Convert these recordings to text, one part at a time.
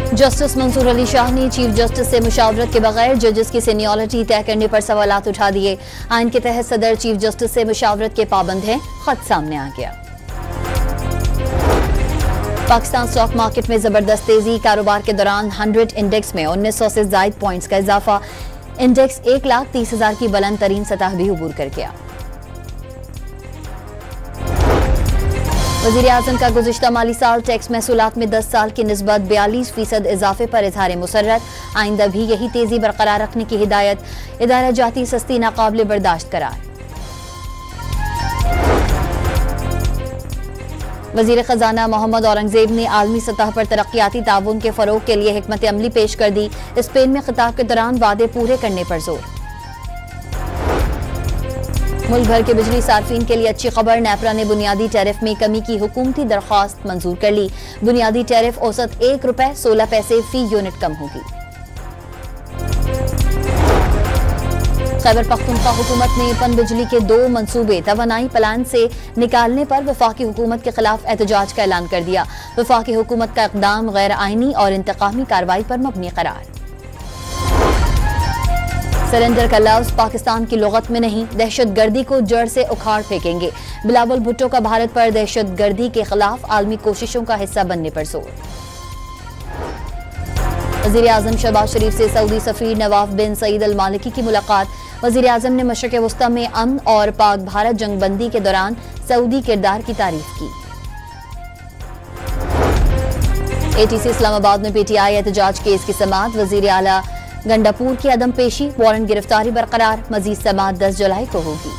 Justice Mansoor Ali Shah ने chief justice से मुशावरत के बगैर जजेस की सीनियरिटी तय करने पर सवालात उठा दिए। आइन के तहत सदर चीफ जस्टिस से मुशावरत के पाबंद हैं, खत सामने आ गया। पाकिस्तान स्टॉक मार्केट में जबरदस्त तेजी, कारोबार के दौरान 100 इंडेक्स में 1900 से ज्यादा पॉइंट्स का इजाफा। इंडेक्स 1,30,000 की बुलंद तरीन सतह भी उबूर कर गया। वज़ीर-ए-आज़म का गुज़िश्ता माली साल टैक्स महसूलात में 10 साल की निस्बत 42% इजाफे पर इज़हार मुसर्रत। आइंदा भी यही तेजी बरकरार रखने की हिदायत। इदारा जाती सस्ती नाकाबिले बर्दाश्त करार। वज़ीर ख़जाना मोहम्मद औरंगज़ेब ने आलमी सतह पर तरक्याती ताउन के फ़रोग़ के लिए हिकमत अमली पेश कर दी। स्पेन में खिताब के दौरान वादे पूरे करने पर जोर। मुल्क भर के बिजली सार्फिन के लिए अच्छी खबर, नेपरा ने बुनियादी टैरिफ में कमी की हुकूमती दरख्वास्त मंजूर कर ली। बुनियादी टैरिफ औसत ₹1.16 फी यूनिट कम होगी। खैबर पख्तूनख्वा हुकूमत ने पन बिजली के 2 मंसूबे तवानाई प्लान से निकालने पर वफाकी हुकूमत के खिलाफ एहतजाज का ऐलान कर दिया। वफाकी हुकूमत का इक़दाम गैर आइनी और इंतकामी कार्रवाई पर मबनी करार। सरेंडर का लफ्ज पाकिस्तान की लुगत में नहीं, दहशत गर्दी को जड़ से उखाड़ फेंकेंगे। बिलावल भुट्टो का भारत पर दहशत गर्दी के खिलाफ आलमी कोशिशों का हिस्सा बनने पर जोर। वज़ीर-ए-आज़म शहबाज शरीफ से सऊदी सफीर नवाफ बिन सईद अल मालिकी की मुलाकात। वज़ीर-ए-आज़म ने मशरिक़ वस्ता में अमन और पाक भारत जंगबंदी के दौरान सऊदी किरदार की तारीफ की। ATC इस्लामाबाद में PTI एहतजाज केस की समाअत। वज़ीर आला गंडापुर की अदम पेशी, वारंट गिरफ्तारी बरकरार। मजीद समाअत 10 जुलाई को होगी।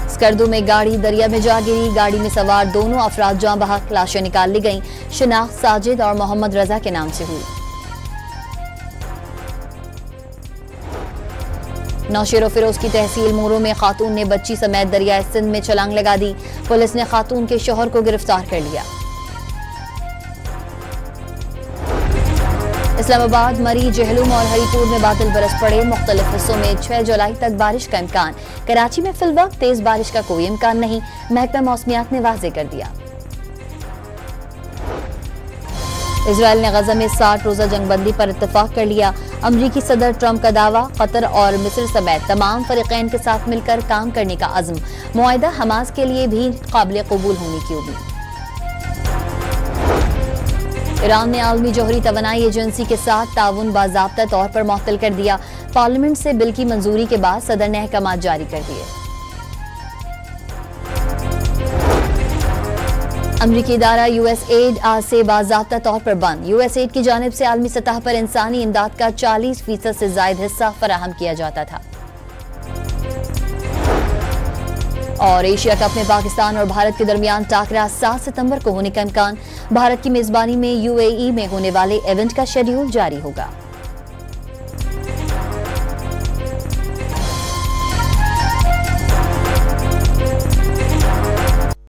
स्कर्दू में गाड़ी दरिया में जा गिरी, गाड़ी में सवार दोनों अफराद जाँ बहक, लाशें निकाल ली गईं। शिनाख्त साजिद और मोहम्मद रजा के नाम से हुई। नौशेर फिरोज की तहसील मोरो में खातून ने बच्ची समेत दरिया सिंध में छलांग लगा दी। पुलिस ने खातून के शौहर को गिरफ्तार कर लिया। इस्लामाबाद, मरी, जहलुम और हरीपुर में बादल बरस पड़े। मुख्तलिफ हिस्सों में 6 जुलाई तक बारिश का इम्कान। कराची में फिलवक्त तेज बारिश का कोई इम्कान नहीं, महकमा मौसमियात ने वाज़े कर दिया। इजराइल ने गजा में 60 रोजा जंगबंदी पर इत्तफाक कर लिया। अमरीकी सदर ट्रंप का दावा, कतर और मिस्र समेत तमाम फरीकैन के साथ मिलकर काम करने का अज़्म। मुआहिदा हमास के लिए भी काबिल कबूल होने की उम्मीद। ईरान ने आलमी जौहरी तवानाई एजेंसी के साथ ताउन बाज़ाब्ता तौर पर मुअत्तल कर दिया। पार्लियामेंट से बिल की मंजूरी के बाद सदर ने अहकामात जारी कर दिए। अमरीकी इदारा USAID आज से बाज़ाब्ता तौर पर बंद। USAID की जानिब से आलमी सतह पर इंसानी इमदाद का 40% से ज़ायद हिस्सा फराहम किया जाता था। और एशिया कप में पाकिस्तान और भारत के दरमियान टाकरा 7 सितंबर को होने का इम्कान। भारत की मेजबानी में UAE में होने वाले इवेंट का शेड्यूल जारी होगा।